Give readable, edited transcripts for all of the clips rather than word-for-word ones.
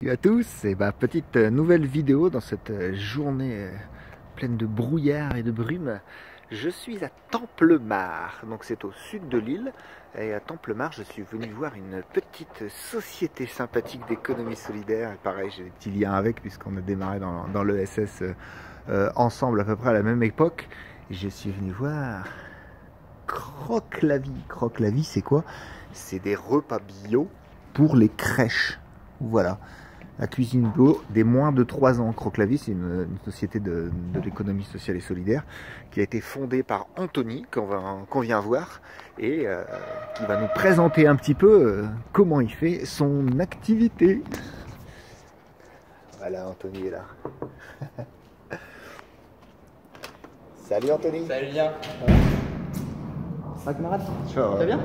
Salut à tous, et petite nouvelle vidéo dans cette journée pleine de brouillard et de brume. Je suis à Templemar, donc c'est au sud de l'île, et à Templemar je suis venu voir une petite société sympathique d'économie solidaire. Et pareil, j'ai des petits liens avec puisqu'on a démarré dans l'ESS ensemble à peu près à la même époque. Et je suis venu voir Croque la Vie. Croque la Vie, c'est quoi? C'est des repas bio pour les crèches. Voilà. La cuisine bio des moins de 3 ans. Croque la Vie, c'est une société de l'économie sociale et solidaire qui a été fondée par Anthony, qu'on vient voir, et qui va nous présenter un petit peu comment il fait son activité. Voilà, Anthony est là. Salut Anthony. Salut Lien. Ça va camarade? Ça va. Très bien.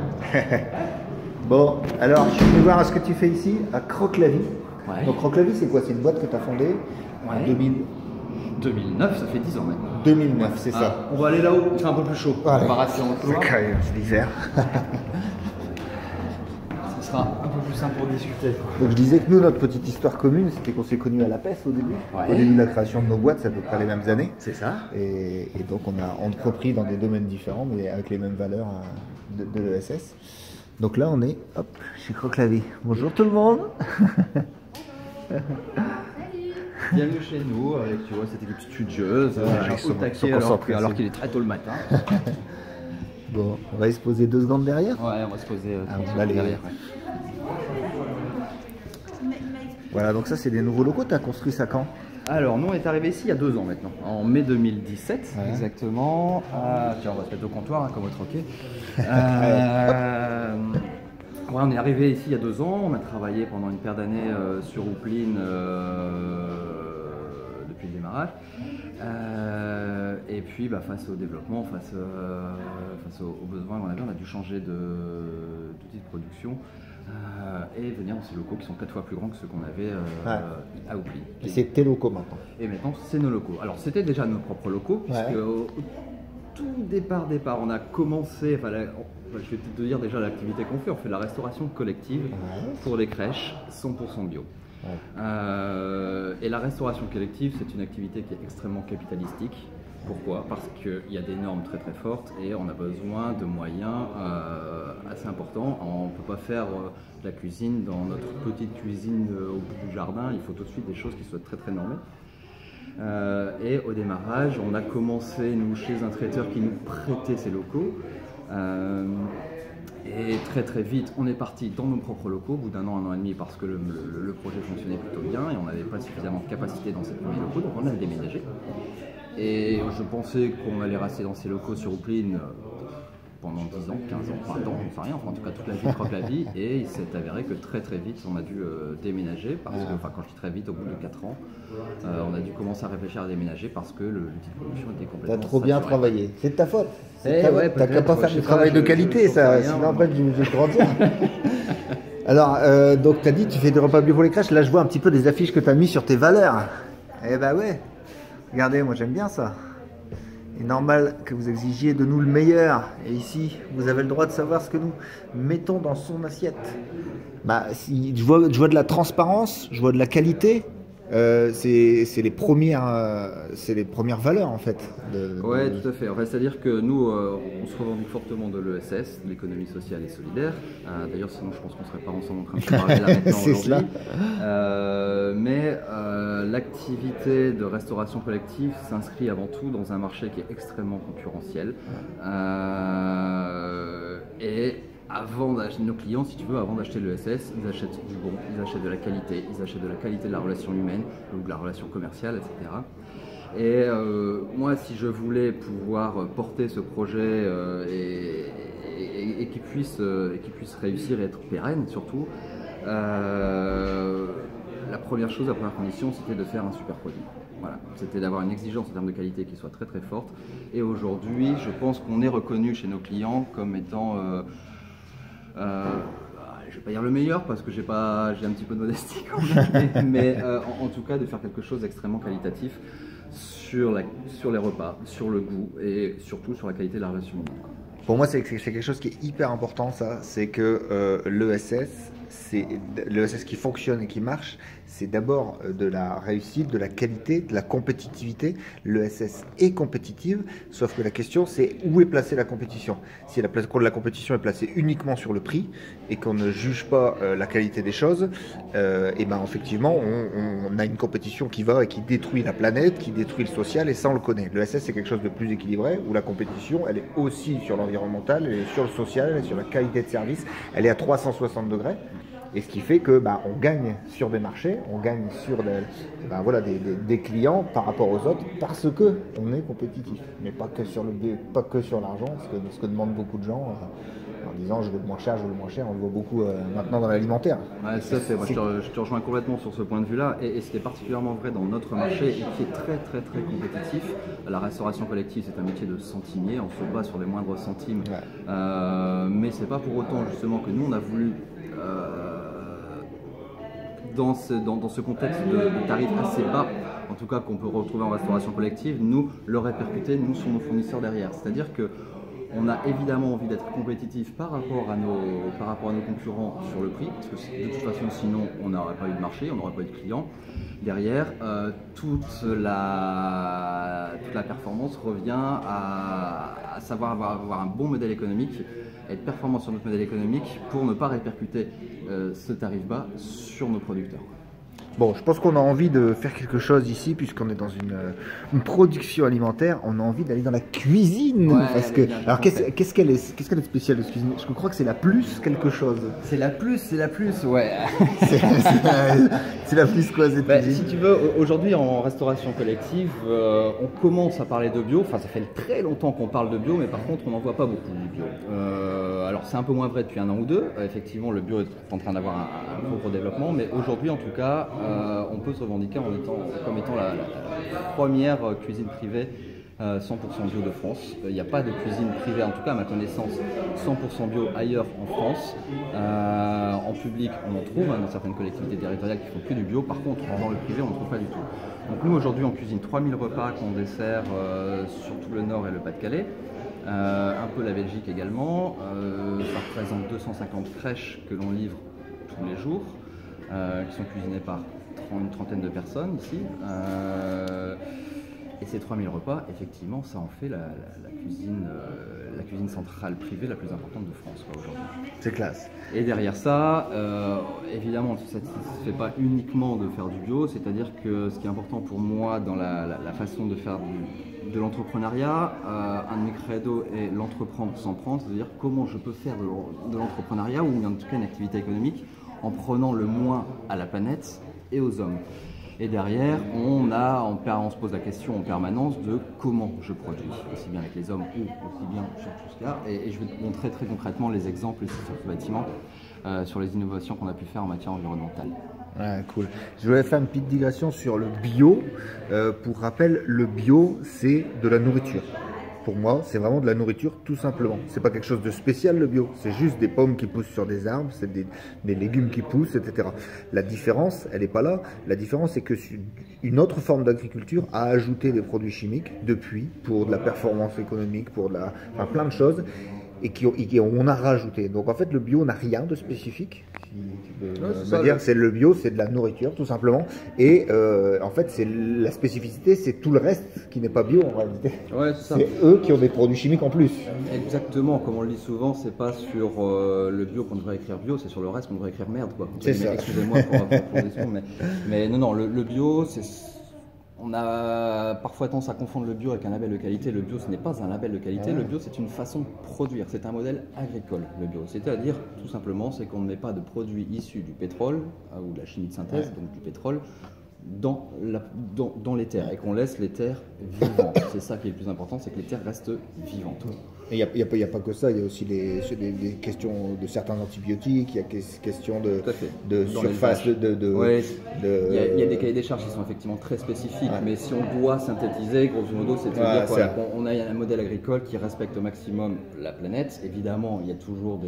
Bon, alors je suis venu voir ce que tu fais ici à Croque la Vie. Ouais. Donc Croque la Vie, c'est quoi? C'est une boîte que tu as fondée en 2009, ça fait 10 ans maintenant. 2009, c'est ça. On va aller là-haut, il fait un peu plus chaud. Allez. On va rester en couloir. C'est l'hiver. Ce sera un peu plus simple pour discuter. Donc je disais que nous, notre petite histoire commune, c'était qu'on s'est connus à la PES au début. Ouais. Au début de la création de nos boîtes, c'est à peu près les mêmes années. C'est ça. Et donc on a entrepris dans des domaines différents, mais avec les mêmes valeurs de l'ESS. Donc là, on est chez Croque la Vie. Bonjour tout le monde. Bienvenue chez nous avec cette équipe studieuse, ils sont au taquet alors qu'il est très tôt le matin. Bon, on va se poser 2 secondes derrière. Ouais, on va se poser derrière. Ouais. Voilà, donc ça c'est des nouveaux locaux. Tu as construit ça quand? Alors, nous on est arrivé ici il y a 2 ans maintenant, en mai 2017 exactement. Tiens, on va se mettre au comptoir comme au troquet. Ouais, on est arrivé ici il y a 2 ans, on a travaillé pendant une paire d'années sur Hoopline depuis le démarrage. Et puis face au développement, face aux besoins qu'on avait, on a dû changer d'outil de production et venir dans ces locaux qui sont 4 fois plus grands que ceux qu'on avait à Hoopline. Et c'est tes locaux maintenant? Et maintenant c'est nos locaux. Alors c'était déjà nos propres locaux, puisque au tout départ, on a commencé, je vais te dire déjà l'activité qu'on fait. On fait la restauration collective pour les crèches 100% bio. Et la restauration collective, c'est une activité qui est extrêmement capitalistique. Pourquoi? Parce qu'il y a des normes très très fortes et on a besoin de moyens assez importants. On ne peut pas faire de la cuisine dans notre petite cuisine au bout du jardin. Il faut tout de suite des choses qui soient très très normées. Et au démarrage, on a commencé nous chez un traiteur qui nous prêtait ses locaux. Et très très vite, on est parti dans nos propres locaux au bout d'1 an, 1 an et demi, parce que le projet fonctionnait plutôt bien et on n'avait pas suffisamment de capacité dans ces premiers locaux, donc on a déménagé. Et je pensais qu'on allait rester dans ces locaux sur Hoopline pendant 10 ans, 15 ans, 20 ans, on ne sait rien, en tout cas toute la vie, Croque la Vie, et il s'est avéré que très très vite on a dû déménager, parce que, quand je dis très vite, au bout de 4 ans, on a dû commencer à réfléchir à déménager parce que l'outil de production était complètement T'as trop bien travaillé, c'est de ta faute. T'as qu'à pas faire du travail de qualité, ça, sinon après je vais te grandir. Alors, donc tu as dit tu fais des repas bio pour les crèches, là je vois un petit peu des affiches que tu as mis sur tes valeurs. Eh bah ouais, regardez, moi j'aime bien ça. Il est normal que vous exigiez de nous le meilleur. Et ici, vous avez le droit de savoir ce que nous mettons dans son assiette. Je vois de la transparence, je vois de la qualité. C'est les premières valeurs en fait. Oui, tout à fait. C'est-à-dire que nous, on se revendique fortement de l'ESS, de l'économie sociale et solidaire. D'ailleurs, sinon, je pense qu'on ne serait pas ensemble en train de parler là maintenant aujourd'hui. Mais l'activité de restauration collective s'inscrit avant tout dans un marché qui est extrêmement concurrentiel. Et avant d'acheter nos clients, si tu veux, avant d'acheter l'ESS, ils achètent du bon, ils achètent de la qualité, ils achètent de la qualité de la relation humaine, ou de la relation commerciale, etc. Et moi, si je voulais pouvoir porter ce projet et qu'il puisse réussir et être pérenne surtout, la première chose, la première condition, c'était de faire un super produit. Voilà, c'était d'avoir une exigence en termes de qualité qui soit très très forte. Et aujourd'hui, je pense qu'on est reconnu chez nos clients comme étant je ne vais pas dire le meilleur parce que j'ai un petit peu de modestie quand même, mais en tout cas de faire quelque chose d'extrêmement qualitatif sur les repas, sur le goût et surtout sur la qualité de la relation humaine. Pour moi, c'est quelque chose qui est hyper important, ça. C'est que l'ESS qui fonctionne et qui marche, c'est d'abord de la réussite, de la qualité, de la compétitivité. L'ESS est compétitive, sauf que la question c'est où est placée la compétition. Si la compétition est placée uniquement sur le prix et qu'on ne juge pas la qualité des choses, et ben effectivement on a une compétition qui va et qui détruit la planète, qui détruit le social, et ça on le connaît. L'ESS c'est quelque chose de plus équilibré où la compétition elle est aussi sur l'environnemental, elle est sur le social, elle est sur la qualité de service, elle est à 360 degrés. Et ce qui fait que on gagne sur des marchés, on gagne sur des clients par rapport aux autres parce qu'on est compétitif. Mais pas que sur l'argent, ce que demandent beaucoup de gens en disant je veux le moins cher, on le voit beaucoup maintenant dans l'alimentaire. Ouais, je te rejoins complètement sur ce point de vue-là. Et ce qui est particulièrement vrai dans notre marché et qui est très très très compétitif, la restauration collective c'est un métier de centimier, on se bat sur les moindres centimes. Ouais. Mais c'est pas pour autant justement que nous on a voulu dans ce contexte de tarifs assez bas, en tout cas qu'on peut retrouver en restauration collective, nous le répercuter nous sur nos fournisseurs derrière. C'est-à-dire que on a évidemment envie d'être compétitif par rapport à nos concurrents sur le prix, parce que de toute façon sinon on n'aurait pas eu de marché, on n'aurait pas eu de clients. Derrière, toute la performance revient à savoir avoir un bon modèle économique, être performant sur notre modèle économique pour ne pas répercuter ce tarif bas sur nos producteurs. Bon, je pense qu'on a envie de faire quelque chose ici, puisqu'on est dans une production alimentaire, on a envie d'aller dans la cuisine. Ouais, parce que, alors, qu'est-ce qu'elle est de spécial de cette cuisine? Je crois que c'est la plus quelque chose. C'est la plus, ouais. C'est la plus quoi cette cuisine? Si tu veux, aujourd'hui en restauration collective, on commence à parler de bio. Enfin, ça fait très longtemps qu'on parle de bio, mais par contre, on n'en voit pas beaucoup du bio. Alors, c'est un peu moins vrai depuis un an ou deux. Effectivement, le bio est en train d'avoir un gros développement, mais aujourd'hui, en tout cas, on peut se revendiquer comme étant la première cuisine privée 100% bio de France. Il n'y a pas de cuisine privée, en tout cas à ma connaissance, 100% bio ailleurs en France. En public, on en trouve dans certaines collectivités territoriales qui font que du bio. Par contre, dans le privé, on ne trouve pas du tout. Donc nous, aujourd'hui, on cuisine 3000 repas qu'on dessert sur tout le Nord et le Pas-de-Calais. Un peu la Belgique également. Ça représente 250 crèches que l'on livre tous les jours, qui sont cuisinées par une trentaine de personnes ici. Et ces 3000 repas, effectivement, ça en fait la cuisine centrale privée la plus importante de France aujourd'hui. C'est classe. Et derrière ça, évidemment, ça ne se fait pas uniquement de faire du bio, c'est-à-dire que ce qui est important pour moi dans la façon de faire de l'entrepreneuriat, un de mes credos est l'entreprendre sans prendre, c'est-à-dire comment je peux faire de l'entrepreneuriat, ou en tout cas une activité économique, en prenant le moins à la planète et aux hommes. Et derrière, on se pose la question en permanence de comment je produis, aussi bien avec les hommes ou aussi bien sur tout ce cas. Et je vais te montrer très concrètement les exemples ici sur ce bâtiment, sur les innovations qu'on a pu faire en matière environnementale. Ouais, cool. Je voulais faire une petite digression sur le bio. Pour rappel, le bio, c'est de la nourriture. Pour moi, c'est vraiment de la nourriture tout simplement. C'est pas quelque chose de spécial le bio. C'est juste des pommes qui poussent sur des arbres, c'est des légumes qui poussent, etc. La différence, elle n'est pas là. La différence, c'est que une autre forme d'agriculture a ajouté des produits chimiques depuis pour de la performance économique, pour plein de choses. Et on a rajouté. Donc en fait, le bio n'a rien de spécifique. C'est le bio, c'est de la nourriture tout simplement. Et en fait, c'est la spécificité, c'est tout le reste qui n'est pas bio en réalité. Ouais, c'est eux qui ont des produits chimiques en plus. Exactement, comme on le dit souvent, c'est pas sur le bio qu'on devrait écrire bio, c'est sur le reste qu'on devrait écrire merde, quoi. C'est ça. Excusez-moi pour des sons, mais non, le bio, c'est. On a parfois tendance à confondre le bio avec un label de qualité. Le bio, ce n'est pas un label de qualité. Le bio, c'est une façon de produire. C'est un modèle agricole, le bio. C'est-à-dire, tout simplement, c'est qu'on ne met pas de produits issus du pétrole ou de la chimie de synthèse, donc du pétrole, dans les terres et qu'on laisse les terres vivantes. C'est ça qui est le plus important, c'est que les terres restent vivantes. Et il n'y a pas que ça, il y a aussi des questions de certains antibiotiques, il y a des questions de surface, il y a des cahiers des charges qui sont effectivement très spécifiques, mais si on doit synthétiser, grosso modo, c'est de dire qu'on a un modèle agricole qui respecte au maximum la planète. Évidemment, il y a toujours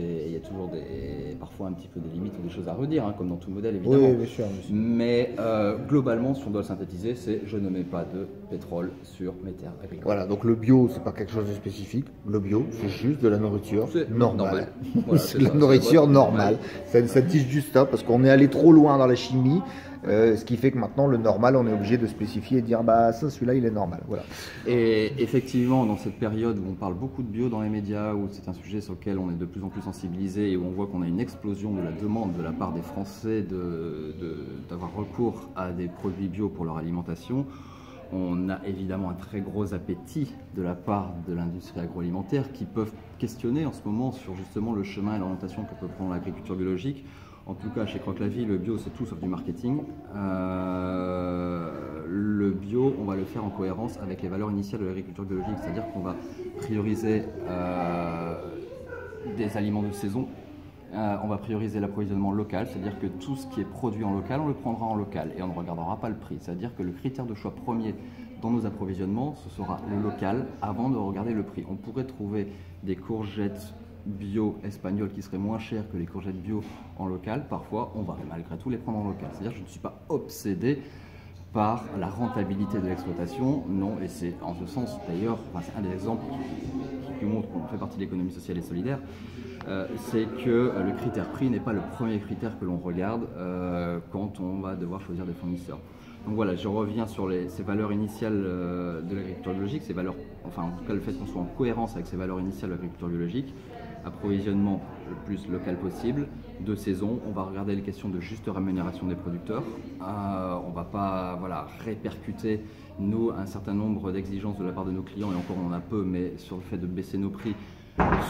parfois un petit peu des limites ou des choses à redire, comme dans tout modèle, évidemment. Oui, bien sûr. Mais globalement, si on doit le synthétiser, c'est je ne mets pas de pétrole sur mes terres agricoles. Voilà, donc le bio, c'est pas quelque chose de spécifique. Le bio, c'est juste de la nourriture normale. Voilà, c'est de la nourriture normale. Ça dit juste ça, parce qu'on est allé trop loin dans la chimie. Ce qui fait que maintenant, le normal, on est obligé de spécifier et de dire bah ça, celui-là, il est normal. Voilà. Et effectivement, dans cette période où on parle beaucoup de bio dans les médias, où c'est un sujet sur lequel on est de plus en plus sensibilisé et où on voit qu'on a une explosion de la demande de la part des Français d'avoir recours à des produits bio pour leur alimentation, on a évidemment un très gros appétit de la part de l'industrie agroalimentaire qui peuvent questionner en ce moment sur justement le chemin et l'orientation que peut prendre l'agriculture biologique. En tout cas, chez Croque la Vie, le bio, c'est tout sauf du marketing. Le bio, on va le faire en cohérence avec les valeurs initiales de l'agriculture biologique, c'est-à-dire qu'on va prioriser des aliments de saison. On va prioriser l'approvisionnement local, c'est-à-dire que tout ce qui est produit en local, on le prendra en local et on ne regardera pas le prix. C'est-à-dire que le critère de choix premier dans nos approvisionnements, ce sera le local avant de regarder le prix. On pourrait trouver des courgettes bio espagnoles qui seraient moins chères que les courgettes bio en local. Parfois, on va malgré tout les prendre en local. C'est-à-dire que je ne suis pas obsédé par la rentabilité de l'exploitation, non, et c'est en ce sens d'ailleurs, c'est un des exemples qui montre qu'on fait partie de l'économie sociale et solidaire, c'est que le critère prix n'est pas le premier critère que l'on regarde quand on va devoir choisir des fournisseurs. Donc voilà, je reviens sur ces valeurs initiales de l'agriculture biologique, ces valeurs, enfin en tout cas le fait qu'on soit en cohérence avec ces valeurs initiales de l'agriculture biologique, approvisionnement le plus local possible, de saison, on va regarder les questions de juste rémunération des producteurs, on ne va pas répercuter nous un certain nombre d'exigences de la part de nos clients, et encore on en a peu, mais sur le fait de baisser nos prix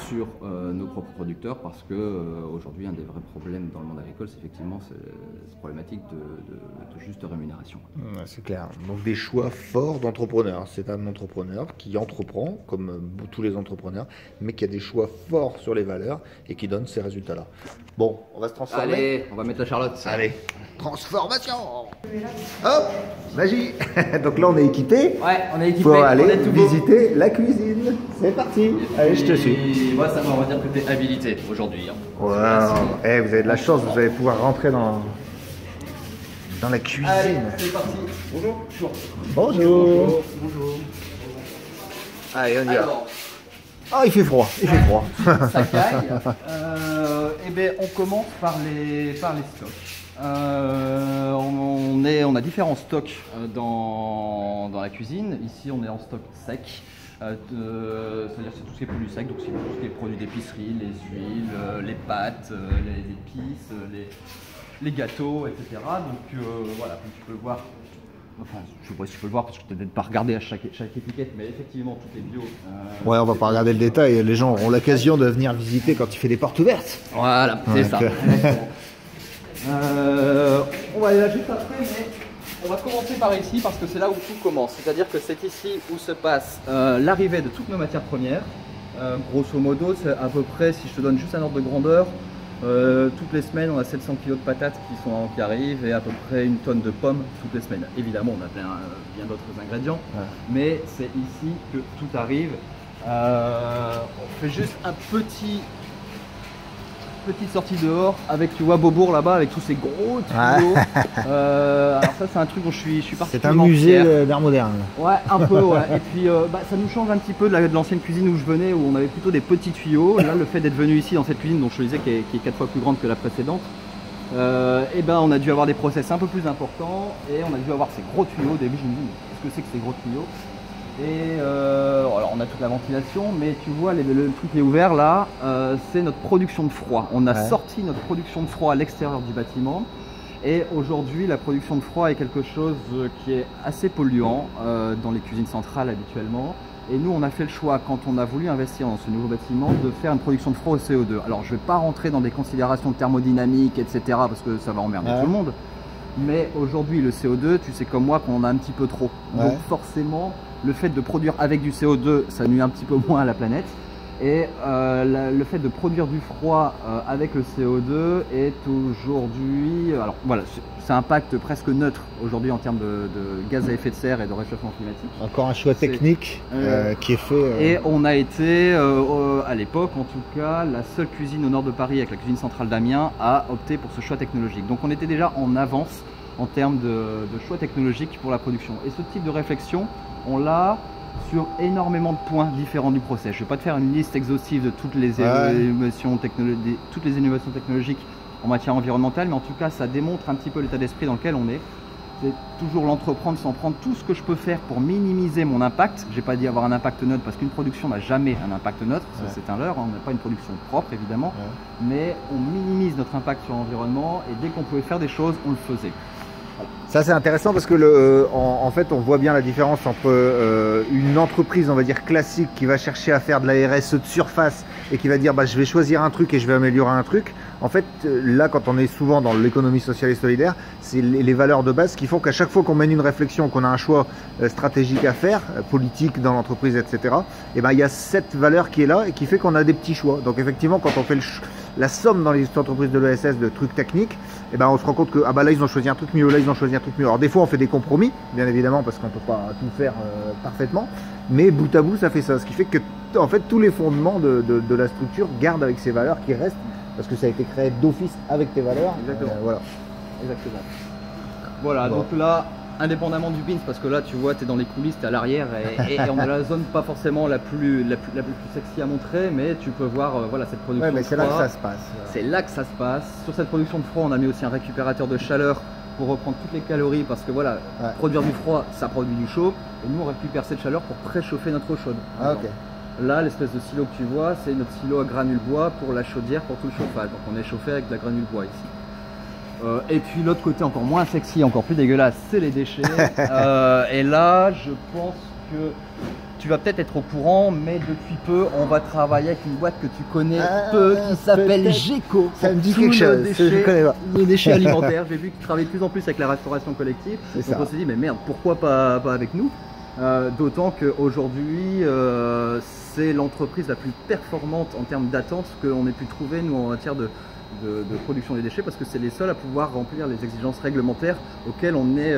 sur nos propres producteurs, parce que aujourd'hui un des vrais problèmes dans le monde agricole, c'est effectivement cette problématique de juste rémunération. Ouais, c'est clair. Donc des choix forts d'entrepreneurs. C'est un entrepreneur qui entreprend, comme tous les entrepreneurs, mais qui a des choix forts sur les valeurs et qui donne ces résultats-là. Bon, on va se transformer. Allez, on va mettre la Charlotte. Allez, transformation. Hop, magie. Donc là, on est équipé. Ouais, on est équipé. Pour aller visiter la cuisine. C'est parti. Allez, je te suis. Moi, ça va dire que tu es habilité aujourd'hui. Wow. Eh, vous avez de la chance, vous allez pouvoir rentrer dans la cuisine. Allez, c'est parti. Bonjour. Bonjour. Bonjour. Allez, on y va. Alors, Ah, il fait froid, il fait froid. ça caille. Eh bien, on commence par les stocks. On a différents stocks dans la cuisine. Ici, on est en stock sec. C'est-à-dire c'est tout ce qui est produit sec, donc c'est tout ce qui est produits d'épicerie, les huiles, les pâtes, les épices, les gâteaux, etc. Donc voilà, comme tu peux le voir, enfin je sais pas si tu peux le voir parce que tu n'as peut-être pas regardé à chaque étiquette, mais effectivement tout est bio. Ouais, on va pas regarder le détail, les gens auront l'occasion de venir visiter quand tu fais les portes ouvertes. Voilà, c'est ça. On va aller là juste après, mais on va commencer par ici parce que c'est là où tout commence. C'est-à-dire que c'est ici où se passe l'arrivée de toutes nos matières premières. Grosso modo, c'est à peu près, si je te donne juste un ordre de grandeur, toutes les semaines on a 700 kg de patates qui arrivent et à peu près une tonne de pommes toutes les semaines. Évidemment, on a bien d'autres ingrédients, mais c'est ici que tout arrive. On fait juste un petite sortie dehors avec, tu vois, Beaubourg là-bas avec tous ces gros tuyaux. Alors ça c'est un truc dont je suis particulièrement fier. C'est un musée d'art moderne. Ouais, un peu, ouais. Et puis ça nous change un petit peu de l'ancienne cuisine où je venais, où on avait plutôt des petits tuyaux. Là, le fait d'être venu ici dans cette cuisine dont je te disais qui est 4 fois plus grande que la précédente, et ben on a dû avoir des process un peu plus importants et on a dû avoir ces gros tuyaux. Au début je me dis qu'est-ce que c'est que ces gros tuyaux? Et alors on a toute la ventilation, mais tu vois le truc qui est ouvert là, c'est notre production de froid. On a sorti notre production de froid à l'extérieur du bâtiment. Et aujourd'hui, la production de froid est quelque chose qui est assez polluant dans les cuisines centrales habituellement. Et nous, on a fait le choix, quand on a voulu investir dans ce nouveau bâtiment, de faire une production de froid au CO2. Alors, je ne vais pas rentrer dans des considérations thermodynamiques, etc., parce que ça va emmerder tout le monde. Mais aujourd'hui, le CO2, tu sais comme moi qu'on en a un petit peu trop. Donc forcément, le fait de produire avec du CO2, ça nuit un petit peu moins à la planète. Et le fait de produire du froid avec le CO2 est aujourd'hui... Alors voilà, c'est un pacte presque neutre aujourd'hui en termes de gaz à effet de serre et de réchauffement climatique. Encore un choix technique qui est fait. Et on a été, à l'époque en tout cas, la seule cuisine au nord de Paris, avec la cuisine centrale d'Amiens, à opter pour ce choix technologique. Donc on était déjà en avance en termes de choix technologiques pour la production. Et ce type de réflexion, on l'a sur énormément de points différents du process. Je ne vais pas te faire une liste exhaustive de toutes les innovations technologiques en matière environnementale, mais en tout cas ça démontre un petit peu l'état d'esprit dans lequel on est. C'est toujours l'entreprendre sans prendre tout ce que je peux faire pour minimiser mon impact. Je n'ai pas dit avoir un impact neutre parce qu'une production n'a jamais un impact neutre, ça c'est un leurre, hein. On n'a pas une production propre évidemment, mais on minimise notre impact sur l'environnement et dès qu'on pouvait faire des choses, on le faisait. Voilà. Ça c'est intéressant parce que en fait on voit bien la différence entre une entreprise on va dire classique qui va chercher à faire de la RSE de surface et qui va dire bah, je vais choisir un truc et je vais améliorer un truc. En fait là quand on est souvent dans l'économie sociale et solidaire, c'est les valeurs de base qui font qu'à chaque fois qu'on mène une réflexion, qu'on a un choix stratégique à faire, politique dans l'entreprise, etc. Et ben il y a cette valeur qui est là et qui fait qu'on a des petits choix. Donc effectivement quand on fait la somme dans les entreprises de l'ESS de trucs techniques, et ben on se rend compte que ah bah là ils ont choisi un truc mieux, là ils ont choisi un truc mieux. Alors des fois on fait des compromis, bien évidemment, parce qu'on ne peut pas tout faire parfaitement, mais bout à bout ça fait ça. Ce qui fait que en fait tous les fondements de la structure gardent avec ces valeurs qui restent, parce que ça a été créé d'office avec tes valeurs. Exactement. Voilà. Exactement. Voilà, bon. Donc là, indépendamment du pins, parce que là tu vois, tu es dans les coulisses, tu es à l'arrière et on est dans la zone pas forcément la plus sexy à montrer, mais tu peux voir voilà, cette production. Ouais, mais c'est là que ça se passe. C'est là que ça se passe. Sur cette production de froid, on a mis aussi un récupérateur de chaleur pour reprendre toutes les calories, parce que voilà, produire du froid, ça produit du chaud, et nous on récupère cette chaleur pour préchauffer notre eau chaude. Ah, ok. Là, l'espèce de silo que tu vois, c'est notre silo à granules bois pour la chaudière, pour tout le chauffage. Donc on est chauffé avec de la granule bois ici. Et puis l'autre côté encore moins sexy, encore plus dégueulasse, c'est les déchets. Et là, je pense que tu vas peut-être être au courant, mais depuis peu, on va travailler avec une boîte que tu connais peu, qui s'appelle Geco. Ça me dit quelque chose, je connais pas. Les déchets alimentaires. J'ai vu qu'ils travaillent de plus en plus avec la restauration collective. Donc on s'est dit, mais merde, pourquoi pas avec nous? D'autant qu'aujourd'hui, c'est l'entreprise la plus performante en termes d'attente qu'on ait pu trouver, nous, en matière de production des déchets, parce que c'est les seuls à pouvoir remplir les exigences réglementaires auxquelles on est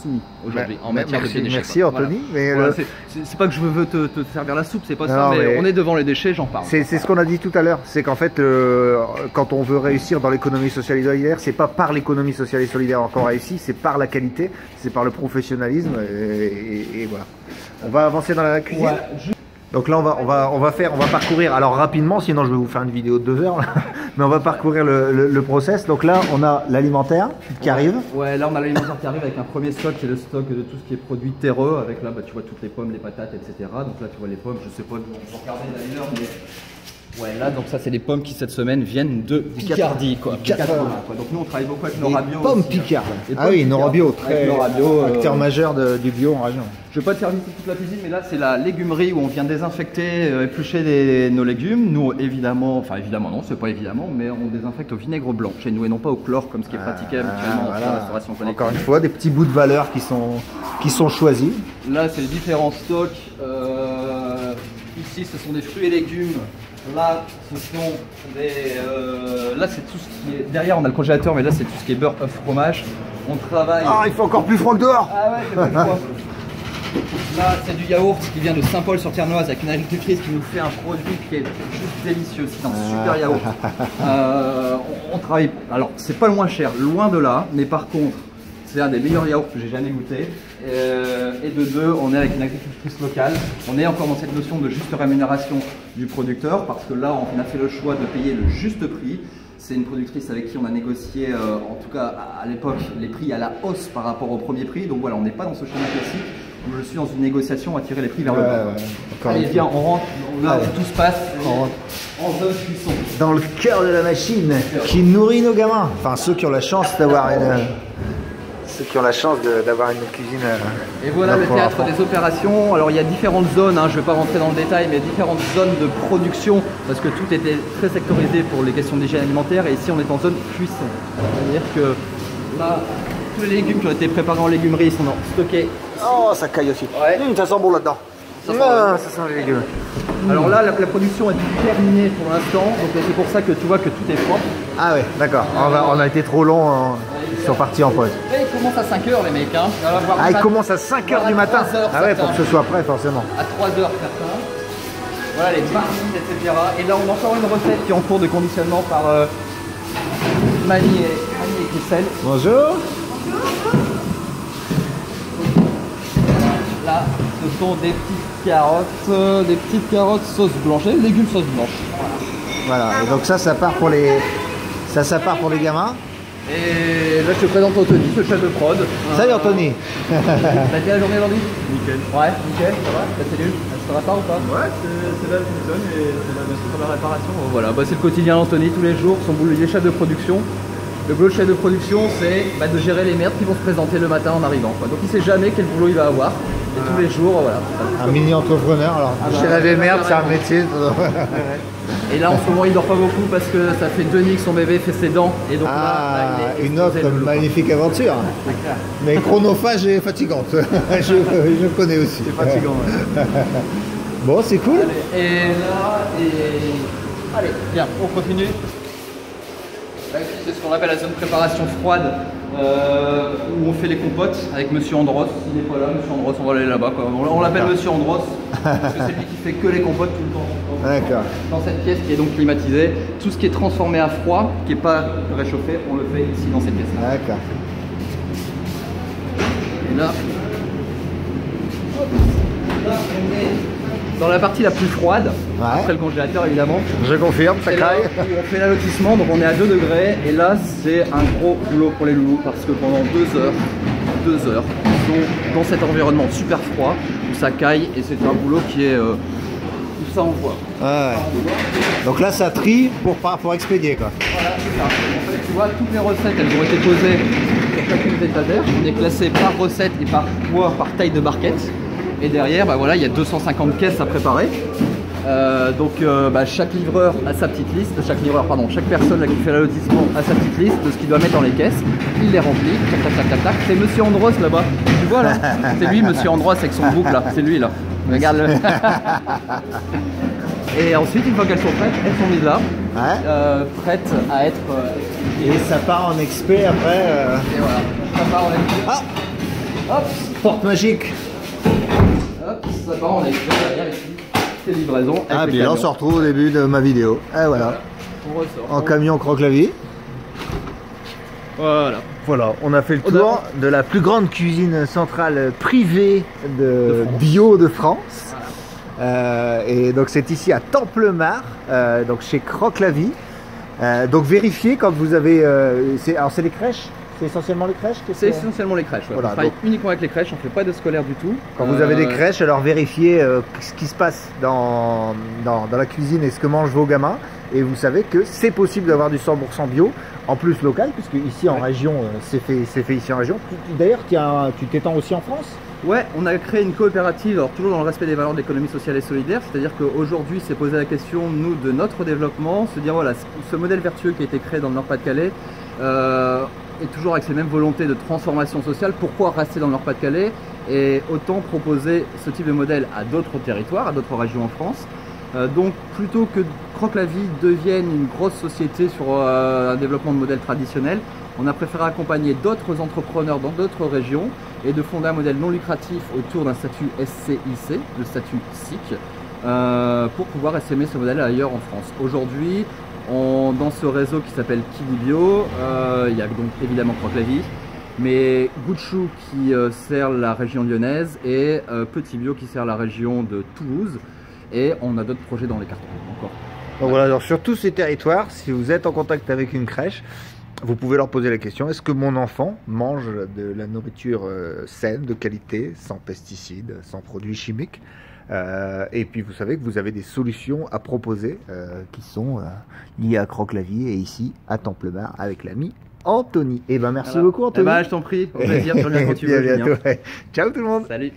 soumis aujourd'hui en matière de déchets. Merci Anthony. Voilà. Voilà, c'est pas que je veux te servir la soupe, c'est pas ça, mais on est devant les déchets, j'en parle. C'est ce qu'on a dit tout à l'heure, c'est qu'en fait, quand on veut réussir dans l'économie sociale et solidaire, c'est pas par l'économie sociale et solidaire qu'on réussit, c'est par la qualité, c'est par le professionnalisme, et voilà. On va avancer dans la cuisine. Ouais. Donc là, on va parcourir, alors rapidement, sinon je vais vous faire une vidéo de 2 heures, là. Mais on va parcourir le process. Donc là, on a l'alimentaire qui arrive. Ouais, là on a l'alimentaire qui arrive avec un premier stock, qui est le stock de tout ce qui est produit terreux, avec là, bah, tu vois toutes les pommes, les patates, etc. Donc là, tu vois les pommes, je sais pas, on va regarder d'ailleurs, mais... Ouais, là, donc ça, c'est des pommes qui cette semaine viennent de Picardie, quoi. Quoi. Donc nous, on travaille beaucoup avec Nora Bio. Pommes Picard. Ah oui, Nora Bio, très acteur majeur du bio en région. Je vais pas te faire visiter toute la cuisine, mais là, c'est la légumerie où on vient désinfecter, éplucher nos légumes. Nous, évidemment, enfin évidemment non, c'est pas évidemment, mais on désinfecte au vinaigre blanc chez nous et non pas au chlore comme ce qui est pratiqué habituellement dans la restauration collective. Encore une fois, des petits bouts de valeur qui sont choisis. Là, c'est les différents stocks. Ici, ce sont des fruits et légumes. Là, ce sont des. Là, c'est tout ce qui est. Derrière, on a le congélateur, mais là, c'est tout ce qui est beurre, œuf, fromage. On travaille. Ah, il fait encore plus froid que dehors. Ah ouais, c'est pas froid. Là, c'est du yaourt qui vient de Saint-Paul sur Ternoise avec une agricultrice qui nous fait un produit qui est juste délicieux. C'est un super yaourt. On travaille. Alors, c'est pas le moins cher, loin de là, mais par contre, c'est un des meilleurs yaourts que j'ai jamais goûté. Et de deux, on est avec une agricultrice locale. On est encore dans cette notion de juste rémunération du producteur parce que là, on a fait le choix de payer le juste prix. C'est une productrice avec qui on a négocié, en tout cas à l'époque, les prix à la hausse par rapport au premier prix. Donc voilà, on n'est pas dans ce schéma classique. Je suis dans une négociation à tirer les prix vers le bas. Allez, viens, on rentre. Là où tout se passe, en zone cuisson. Dans le cœur de la machine qui nourrit nos gamins. Enfin, ceux qui ont la chance d'avoir une... qui ont la chance d'avoir une cuisine. Et voilà le théâtre des opérations. Alors il y a différentes zones, hein, je ne vais pas rentrer dans le détail, mais différentes zones de production parce que tout était très sectorisé pour les questions d'hygiène alimentaire. Et ici on est en zone cuisson. C'est-à-dire que là, tous les légumes qui ont été préparés en légumerie sont stockés. Oh, ça caille aussi. Ouais. Ça sent bon là-dedans. Ça sent les légumes. Alors là, la production est terminée pour l'instant, donc c'est pour ça que tu vois que tout est propre. Ah ouais, d'accord. On a été trop long. Ils sont partis en pause. Et ils commencent à 5 h les mecs. Hein. Ils commencent à 5 h du matin. Ah ouais, pour que ce soit prêt forcément. À 3 h certains. Voilà les marmites, etc. Et là, on a encore une recette qui est en cours de conditionnement par Mani et Christelle. Bonjour. Là, ce sont des petites carottes sauce blanche, légumes sauce blanche. Voilà. Voilà, et donc ça part pour les gamins. Et là je te présente Anthony, le chef de prod. Salut Anthony. T'as été la journée aujourd'hui? Nickel. Ouais, nickel, ça va? Ta cellule, elle se répare ou pas? Ouais, c'est là, elle fonctionne et c'est là bien sûr la réparation. Voilà, bah, c'est le quotidien d'Anthony tous les jours, son boulot, il est chef de production. Le boulot de chef de production, c'est de gérer les merdes qui vont se présenter le matin en arrivant, quoi. Donc il sait jamais quel boulot il va avoir. Et tous les jours, voilà. Un mini entrepreneur, alors. Gérer les merdes, c'est un métier. Et là en ce moment il dort pas beaucoup parce que ça fait 2 nuits que son bébé fait ses dents. Et donc là, il est une autre magnifique aventure. Mais chronophage et fatigante. je connais aussi. C'est fatigant, ouais. Bon, c'est cool. Allez, et là, allez, viens, on continue. C'est ce qu'on appelle la zone préparation froide, où on fait les compotes avec Monsieur Andros. Il n'est pas là, Monsieur Andros, on va aller là-bas. On l'appelle Monsieur Andros, parce que c'est lui qui fait que les compotes tout le temps. D'accord. Dans cette pièce qui est donc climatisée, tout ce qui est transformé à froid, qui n'est pas réchauffé, on le fait ici dans cette pièce. D'accord. Et là, on est dans la partie la plus froide, après le congélateur évidemment. Je confirme, ça craille. On fait l'allotissement, donc on est à 2 degrés. Et là, c'est un gros boulot pour les loulous parce que pendant 2 heures, ils sont dans cet environnement super froid où ça caille. Et c'est un boulot qui est. Tout ça envoie. Ouais. Donc là, ça trie pour expédier, quoi. Voilà, c'est ça. En fait, tu vois, toutes les recettes, elles ont été posées sur chacune des étagères. On est classé par recette et par poids, par taille de barquette. Et derrière, voilà, il y a 250 caisses à préparer. Chaque livreur a sa petite liste, chaque personne là, qui fait l'allotissement a sa petite liste de ce qu'il doit mettre dans les caisses. Il les remplit, tac, tac, tac, tac. C'est Monsieur Andros là-bas. Tu vois là? C'est lui, Monsieur Andros avec son bouc là. C'est lui là. Regarde-le. Et ensuite, une fois qu'elles sont prêtes, elles sont mises là, prêtes à être. Et ça part en expé après. Et voilà, ça part en expé. Ah, hop, porte magique. Hop, ça part en expé derrière ici. C'est livraison. Ah bien, on se retrouve au début de ma vidéo. Et voilà. On ressort. En camion croque-la-vie. Voilà. Voilà, on a fait le tour de la plus grande cuisine centrale privée de bio de France. Voilà. Et donc c'est ici à Templemars, donc chez Croque-la-Vie. Donc vérifiez quand vous avez... alors c'est les crèches? C'est essentiellement les crèches? C'est essentiellement les crèches, ouais. Voilà, on travaille uniquement avec les crèches, on ne fait pas de scolaire du tout. Quand vous avez des crèches, alors vérifiez ce qui se passe dans la cuisine et ce que mangent vos gamins. Et vous savez que c'est possible d'avoir du 100% bio, en plus local, puisque ici en région, c'est fait ici en région. D'ailleurs, tu t'étends aussi en France? Ouais, on a créé une coopérative, alors toujours dans le respect des valeurs de l'économie sociale et solidaire, c'est-à-dire qu'aujourd'hui, c'est poser la question, nous, de notre développement, se dire, voilà, ce modèle vertueux qui a été créé dans le Nord-Pas-de-Calais, et toujours avec ces mêmes volontés de transformation sociale, pourquoi rester dans le Nord-Pas-de-Calais et autant proposer ce type de modèle à d'autres territoires, à d'autres régions en France. Donc plutôt que Croque-la-Vie devienne une grosse société sur un développement de modèle traditionnel, on a préféré accompagner d'autres entrepreneurs dans d'autres régions et de fonder un modèle non lucratif autour d'un statut SCIC, le statut SIC, pour pouvoir essaimer ce modèle ailleurs en France. Aujourd'hui, dans ce réseau qui s'appelle Kidibio, il y a donc évidemment Croque-la-Vie, mais Goutchou qui sert la région lyonnaise et Petit Bio qui sert la région de Toulouse. Et on a d'autres projets dans les cartons encore. Donc voilà, alors sur tous ces territoires, si vous êtes en contact avec une crèche, vous pouvez leur poser la question, est-ce que mon enfant mange de la nourriture saine, de qualité, sans pesticides, sans produits chimiques? Et puis vous savez que vous avez des solutions à proposer qui sont liées à Croque-la-Vie et ici à Templemars avec l'ami Anthony. Et ben merci beaucoup Anthony. Je t'en prie, au plaisir, tu reviens quand tu veux. À bientôt. Ciao tout le monde. Salut.